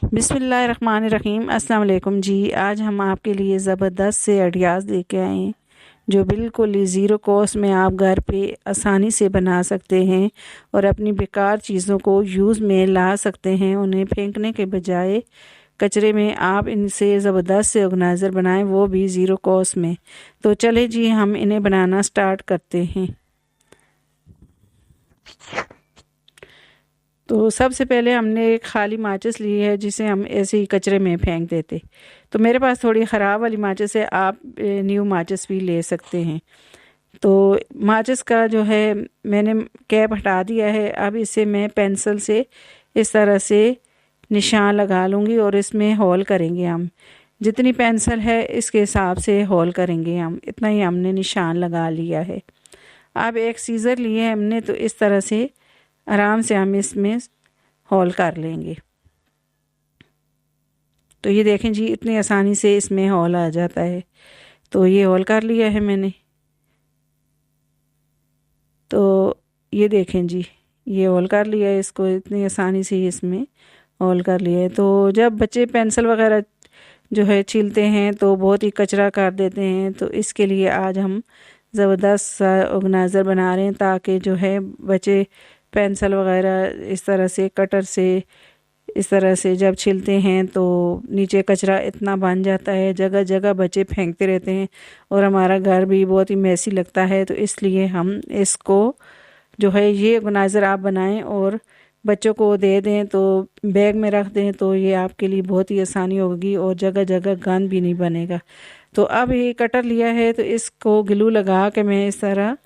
बिस्मिल्लाहिर्रहमानिर्रहीम। अस्सलाम वालेकुम जी। आज हम आपके लिए ज़बरदस्त से आइडियाज़ लेके आए हैं जो बिल्कुल ही ज़ीरो कॉस्ट में आप घर पे आसानी से बना सकते हैं और अपनी बेकार चीज़ों को यूज़ में ला सकते हैं। उन्हें फेंकने के बजाय कचरे में आप इनसे ज़बरदस्त से ऑर्गेनाइज़र बनाएं, वो भी ज़ीरो कॉस्ट में। तो चले जी, हम इन्हें बनाना स्टार्ट करते हैं। तो सबसे पहले हमने एक खाली माचिस ली है जिसे हम ऐसे ही कचरे में फेंक देते। तो मेरे पास थोड़ी ख़राब वाली माचिस है, आप न्यू माचिस भी ले सकते हैं। तो माचिस का जो है मैंने कैप हटा दिया है। अब इसे मैं पेंसिल से इस तरह से निशान लगा लूँगी और इसमें होल करेंगे हम। जितनी पेंसिल है इसके हिसाब से होल करेंगे हम, इतना ही हमने निशान लगा लिया है। अब एक सीज़र लिए हैं हमने, तो इस तरह से आराम से हम इसमें होल कर लेंगे। तो ये देखें जी, इतनी आसानी से इसमें होल आ जाता है। तो ये होल कर लिया है मैंने। तो ये देखें जी, ये होल कर लिया है, इसको इतनी आसानी से इसमें होल कर लिया है। तो जब बच्चे पेंसिल वगैरह जो है छीलते हैं तो बहुत ही कचरा कर देते हैं, तो इसके लिए आज हम ज़बरदस्त सा ऑर्गेनाइज़र बना रहे हैं ताकि जो है बच्चे पेंसिल वगैरह इस तरह से कटर से इस तरह से जब छीलते हैं तो नीचे कचरा इतना बन जाता है, जगह जगह बच्चे फेंकते रहते हैं और हमारा घर भी बहुत ही मैसी लगता है। तो इसलिए हम इसको जो है ये ऑर्गेनाइज़र आप बनाएं और बच्चों को दे दें, तो बैग में रख दें, तो ये आपके लिए बहुत ही आसानी होगी और जगह जगह गंद भी नहीं बनेगा। तो अब ये कटर लिया है, तो इसको ग्लू लगा के मैं इस तरह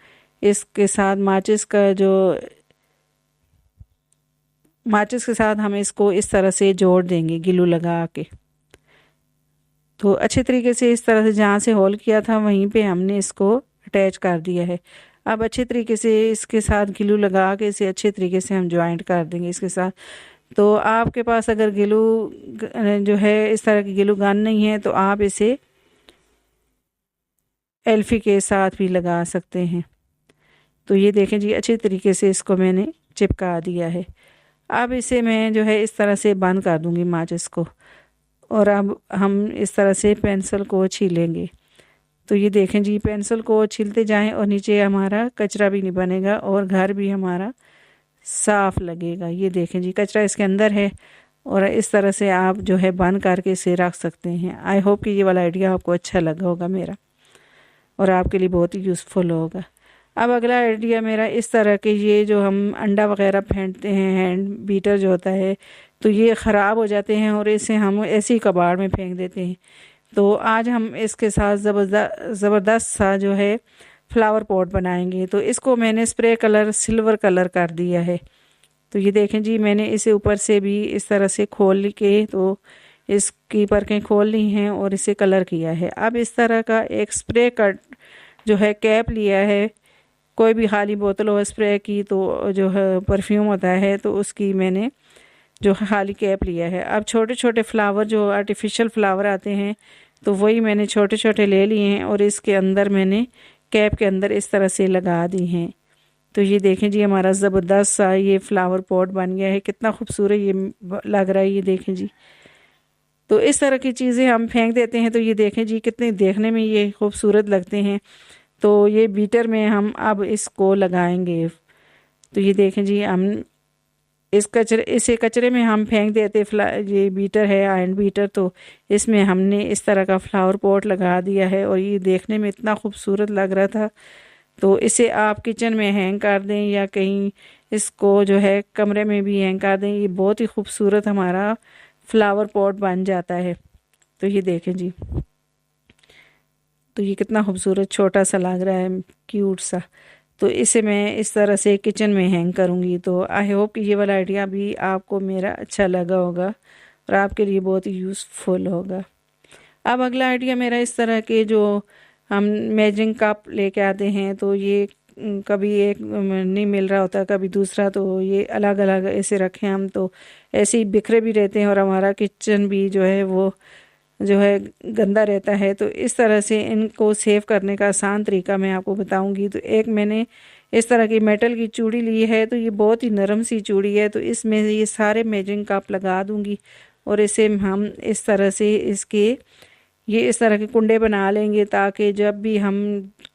इसके साथ माचिस के साथ हम इसको इस तरह से जोड़ देंगे ग्लू लगा के। तो अच्छे तरीके से इस तरह से जहाँ से होल किया था वहीं पे हमने इसको अटैच कर दिया है। अब अच्छे तरीके से इसके साथ ग्लू लगा के इसे अच्छे तरीके से हम ज्वाइंट कर देंगे इसके साथ। तो आपके पास अगर ग्लू जो है इस तरह की ग्लू गन नहीं है तो आप इसे एल्फी के साथ भी लगा सकते हैं। तो ये देखें जी, अच्छे तरीके से इसको मैंने चिपका दिया है। अब इसे मैं जो है इस तरह से बंद कर दूंगी माचिस को, और अब हम इस तरह से पेंसिल को छीलेंगे। तो ये देखें जी, पेंसिल को छीलते जाएं और नीचे हमारा कचरा भी नहीं बनेगा और घर भी हमारा साफ लगेगा। ये देखें जी, कचरा इसके अंदर है और इस तरह से आप जो है बंद करके इसे रख सकते हैं। आई होप कि ये वाला आइडिया आपको अच्छा लगा होगा मेरा और आपके लिए बहुत ही यूज़फुल होगा। अब अगला आइडिया मेरा इस तरह के, ये जो हम अंडा वगैरह फेंटते हैं, हैंड बीटर जो होता है, तो ये ख़राब हो जाते हैं और इसे हम ऐसे ही कबाड़ में फेंक देते हैं। तो आज हम इसके साथ ज़बरदस्त सा जो है फ्लावर पॉट बनाएंगे। तो इसको मैंने स्प्रे कलर सिल्वर कलर कर दिया है। तो ये देखें जी, मैंने इसे ऊपर से भी इस तरह से खोल के तो इसकी परखें खोल ली हैं और इसे कलर किया है। अब इस तरह का एक स्प्रे का जो है कैप लिया है, कोई भी खाली बोतल हो स्प्रे की, तो जो है परफ्यूम होता है, तो उसकी मैंने जो खाली कैप लिया है। अब छोटे छोटे फ्लावर जो आर्टिफिशियल फ्लावर आते हैं, तो वही मैंने छोटे छोटे ले लिए हैं और इसके अंदर मैंने कैप के अंदर इस तरह से लगा दी हैं। तो ये देखें जी, हमारा ज़बरदस्त सा ये फ्लावर पॉट बन गया है। कितना खूबसूरत ये लग रहा है, ये देखें जी। तो इस तरह की चीज़ें हम फेंक देते हैं, तो ये देखें जी कितने देखने में ये खूबसूरत लगते हैं। तो ये बीटर में हम अब इसको लगाएंगे। तो ये देखें जी, हम इसे कचरे में हम फेंक देते। ये बीटर है आयरन बीटर, तो इसमें हमने इस तरह का फ्लावर पॉट लगा दिया है और ये देखने में इतना खूबसूरत लग रहा था। तो इसे आप किचन में हैंग कर दें या कहीं इसको जो है कमरे में भी हैंग कर दें, ये बहुत ही खूबसूरत हमारा फ्लावर पॉट बन जाता है। तो ये देखें जी, तो ये कितना खूबसूरत छोटा सा लग रहा है, क्यूट सा। तो इसे मैं इस तरह से किचन में हैंग करूँगी। तो आई होप कि ये वाला आइडिया भी आपको मेरा अच्छा लगा होगा और आपके लिए बहुत ही यूज़फुल होगा। अब अगला आइडिया मेरा इस तरह के जो हम मेजरिंग कप लेके आते हैं, तो ये कभी एक नहीं मिल रहा होता, कभी दूसरा, तो ये अलग अलग ऐसे रखें हम, तो ऐसे ही बिखरे भी रहते हैं और हमारा किचन भी जो है वो जो है गंदा रहता है। तो इस तरह से इनको सेव करने का आसान तरीका मैं आपको बताऊंगी। तो एक मैंने इस तरह की मेटल की चूड़ी ली है, तो ये बहुत ही नरम सी चूड़ी है। तो इसमें ये सारे मेजरिंग कप लगा दूंगी और इसे हम इस तरह से ये इस तरह के कुंडे बना लेंगे ताकि जब भी हम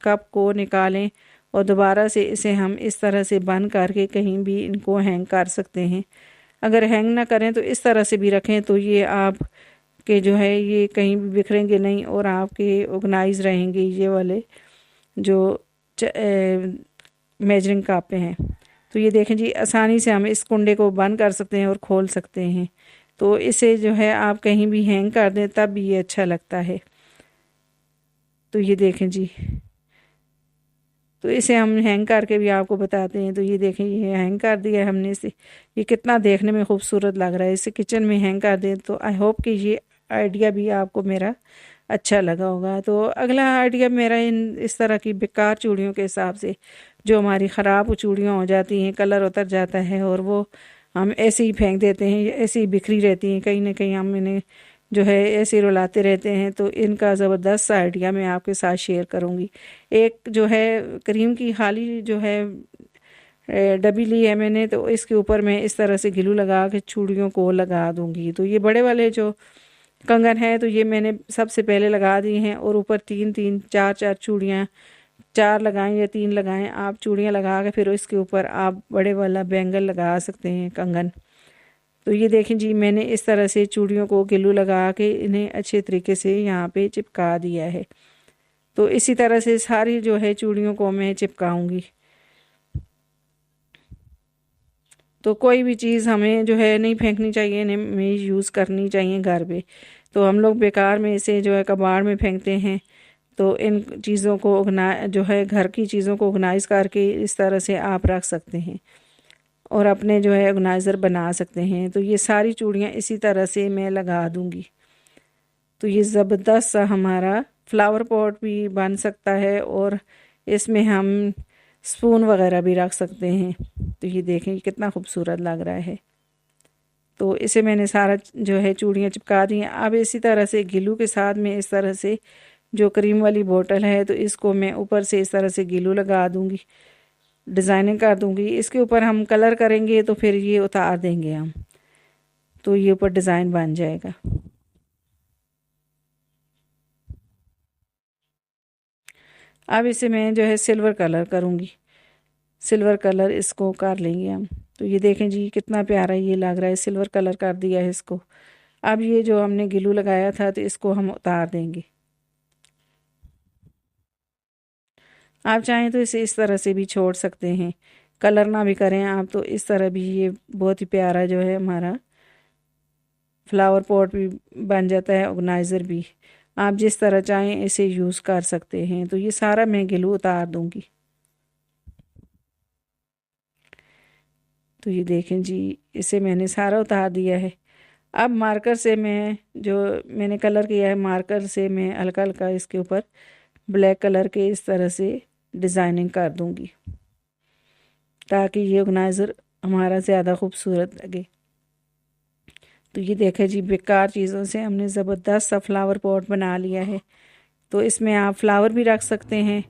कप को निकालें और दोबारा से इसे हम इस तरह से बंद करके कहीं भी इनको हैंग कर सकते हैं। अगर हैंग ना करें तो इस तरह से भी रखें तो ये आप के जो है ये कहीं भी बिखरेंगे नहीं और आपके ऑर्गेनाइज रहेंगे ये वाले जो मेजरिंग कापे हैं। तो ये देखें जी, आसानी से हम इस कुंडे को बंद कर सकते हैं और खोल सकते हैं। तो इसे जो है आप कहीं भी हैंग कर दें तब भी ये अच्छा लगता है। तो ये देखें जी, तो इसे हम हैंग करके भी आपको बताते हैं। तो ये देखें, ये हैंग कर दिया है हमने इसे। ये कितना देखने में खूबसूरत लग रहा है। इसे किचन में हैंग कर दें। तो आई होप कि ये आइडिया भी आपको मेरा अच्छा लगा होगा। तो अगला आइडिया मेरा इस तरह की बेकार चूड़ियों के हिसाब से, जो हमारी ख़राब चूड़ियाँ हो जाती हैं, कलर उतर जाता है और वो हम ऐसे ही फेंक देते हैं, ऐसे ही बिखरी रहती हैं, कहीं ना कहीं हम इन्हें जो है ऐसे रुलाते रहते हैं। तो इनका ज़बरदस्त सा आइडिया मैं आपके साथ शेयर करूंगी। एक जो है क्रीम की खाली जो है डब्बी ली है मैंने, तो इसके ऊपर मैं इस तरह से ग्लू लगा के चूड़ियों को लगा दूंगी। तो ये बड़े वाले जो कंगन है तो ये मैंने सबसे पहले लगा दी हैं और ऊपर 3-3 4-4 चूड़ियाँ, 4 लगाएं या 3 लगाएं आप चूड़ियाँ लगा के फिर इसके ऊपर आप बड़े वाला बैंगल लगा सकते हैं, कंगन। तो ये देखें जी, मैंने इस तरह से चूड़ियों को ग्लू लगा के इन्हें अच्छे तरीके से यहाँ पे चिपका दिया है। तो इसी तरह से सारी जो है चूड़ियों को मैं चिपकाऊंगी। तो कोई भी चीज़ हमें जो है नहीं फेंकनी चाहिए, नहीं हमें यूज़ करनी चाहिए घर पे। तो हम लोग बेकार में इसे जो है कबाड़ में फेंकते हैं। तो इन चीज़ों को जो है घर की चीज़ों को ऑर्गेनाइज करके इस तरह से आप रख सकते हैं और अपने जो है ऑर्गेनाइज़र बना सकते हैं। तो ये सारी चूड़ियाँ इसी तरह से मैं लगा दूंगी। तो ये ज़बरदस्त सा हमारा फ्लावर पॉट भी बन सकता है और इसमें हम स्पून वगैरह भी रख सकते हैं। तो ये देखें, ये कितना खूबसूरत लग रहा है। तो इसे मैंने सारा जो है चूड़ियाँ चिपका दी हैं। अब इसी तरह से ग्लू के साथ में इस तरह से जो क्रीम वाली बोतल है तो इसको मैं ऊपर से इस तरह से ग्लू लगा दूंगी, डिज़ाइनिंग कर दूंगी। इसके ऊपर हम कलर करेंगे तो फिर ये उतार देंगे हम, तो ये ऊपर डिज़ाइन बन जाएगा। अब इसे मैं जो है सिल्वर कलर करूँगी, सिल्वर कलर इसको कर लेंगे हम। तो ये देखें जी, कितना प्यारा ये लग रहा है, सिल्वर कलर कर दिया है इसको। अब ये जो हमने ग्लू लगाया था तो इसको हम उतार देंगे। आप चाहें तो इसे इस तरह से भी छोड़ सकते हैं, कलर ना भी करें आप तो इस तरह भी ये बहुत ही प्यारा जो है हमारा फ्लावर पॉट भी बन जाता है, ऑर्गेनाइज़र भी। आप जिस तरह चाहें इसे यूज़ कर सकते हैं। तो ये सारा मैं ग्लू उतार दूंगी। तो ये देखें जी, इसे मैंने सारा उतार दिया है। अब मार्कर से मैं जो मैंने कलर किया है, मार्कर से मैं हल्का हल्का इसके ऊपर ब्लैक कलर के इस तरह से डिज़ाइनिंग कर दूंगी ताकि ये ऑर्गेनाइज़र हमारा ज़्यादा खूबसूरत लगे। तो ये देखें जी, बेकार चीज़ों से हमने ज़बरदस्त सा फ्लावर पॉट बना लिया है। तो इसमें आप फ्लावर भी रख सकते हैं।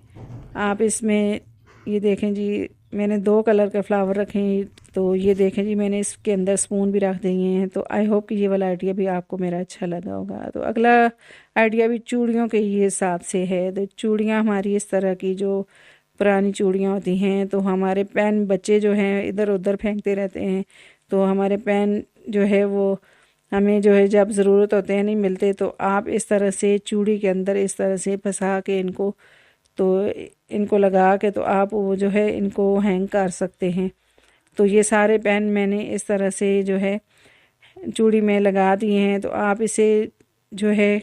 आप इसमें ये देखें जी, मैंने 2 कलर के फ्लावर रखे हैं। तो ये देखें जी, मैंने इसके अंदर स्पून भी रख दिए हैं। तो आई होप कि ये वाला आइडिया भी आपको मेरा अच्छा लगा होगा। तो अगला आइडिया भी चूड़ियों के ही हिसाब से है। तो चूड़ियाँ हमारी इस तरह की जो पुरानी चूड़ियाँ होती हैं, तो हमारे पेन बच्चे जो हैं इधर उधर फेंकते रहते हैं। तो हमारे पेन जो है वो हमें जो है जब ज़रूरत होते हैं नहीं मिलते, तो आप इस तरह से चूड़ी के अंदर इस तरह से फंसा के इनको, तो इनको लगा के तो आप वो जो है इनको हैंग कर सकते हैं। तो ये सारे पेन मैंने इस तरह से जो है चूड़ी में लगा दिए हैं। तो आप इसे जो है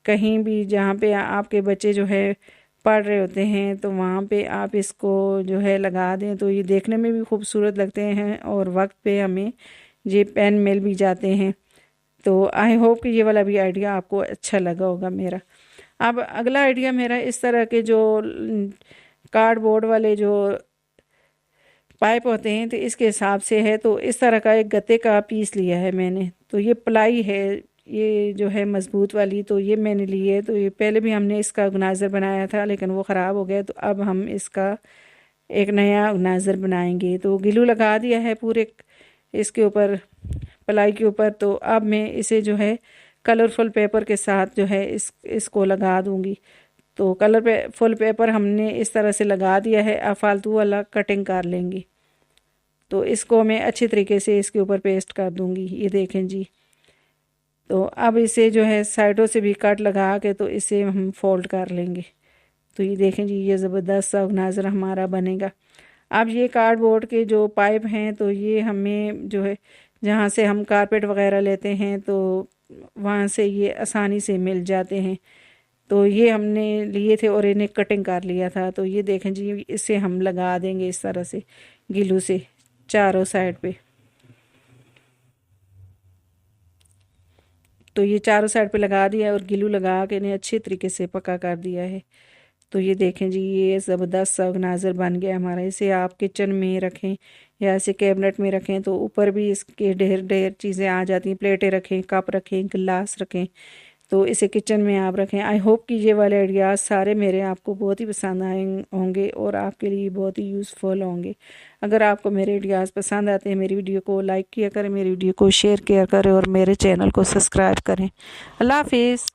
कहीं भी जहाँ पे आपके बच्चे जो है पढ़ रहे होते हैं तो वहाँ पे आप इसको जो है लगा दें। तो ये देखने में भी खूबसूरत लगते हैं और वक्त पे हमें ये पेन मिल भी जाते हैं। तो आई होप कि ये वाला भी आइडिया आपको अच्छा लगा होगा मेरा। अब अगला आइडिया मेरा इस तरह के जो कार्डबोर्ड वाले जो पाइप होते हैं तो इसके हिसाब से है। तो इस तरह का एक गत्ते का पीस लिया है मैंने। तो ये प्लाई है, ये जो है मज़बूत वाली, तो ये मैंने ली है। तो ये पहले भी हमने इसका ऑर्गेनाइज़र बनाया था लेकिन वो ख़राब हो गया। तो अब हम इसका एक नया ऑर्गेनाइज़र बनाएंगे। तो ग्लू लगा दिया है पूरे इसके ऊपर प्लाई के ऊपर। तो अब मैं इसे जो है कलरफुल पेपर के साथ जो है इसको लगा दूंगी। तो फुल पेपर हमने इस तरह से लगा दिया है। अब फालतू वाला कटिंग कर लेंगे। तो इसको मैं अच्छी तरीके से इसके ऊपर पेस्ट कर दूंगी। ये देखें जी। तो अब इसे जो है साइडों से भी कट लगा के तो इसे हम फोल्ड कर लेंगे। तो ये देखें जी, ये ज़बरदस्त सा ऑर्गेनाइज़र हमारा बनेगा। अब ये कार्डबोर्ड के जो पाइप हैं तो ये हमें जो है जहाँ से हम कारपेट वगैरह लेते हैं तो वहाँ से ये आसानी से मिल जाते हैं। तो ये हमने लिए थे और इन्हें कटिंग कर लिया था। तो ये देखें जी, इसे हम लगा देंगे इस तरह से गिलू से चारों साइड पे। तो ये चारों साइड पे लगा दिया और गिलू लगा के इन्हें अच्छे तरीके से पक्का कर दिया है। तो ये देखें जी, ये ज़बरदस्त सा ऑर्गेनाइज़र बन गया हमारा। इसे आप किचन में रखें या ऐसे कैबिनेट में रखें तो ऊपर भी इसके ढेर ढेर चीज़ें आ जाती हैं। प्लेटें रखें, कप रखें, गिलास रखें। तो इसे किचन में आप रखें। आई होप कि ये वाले आइडियाज़ सारे मेरे आपको बहुत ही पसंद आए होंगे और आपके लिए बहुत ही यूज़फुल होंगे। अगर आपको मेरे आइडियाज़ पसंद आते हैं, मेरी वीडियो को लाइक किया करें, मेरी वीडियो को शेयर किया करें और मेरे चैनल को सब्सक्राइब करें। अल्लाह हाफिज़।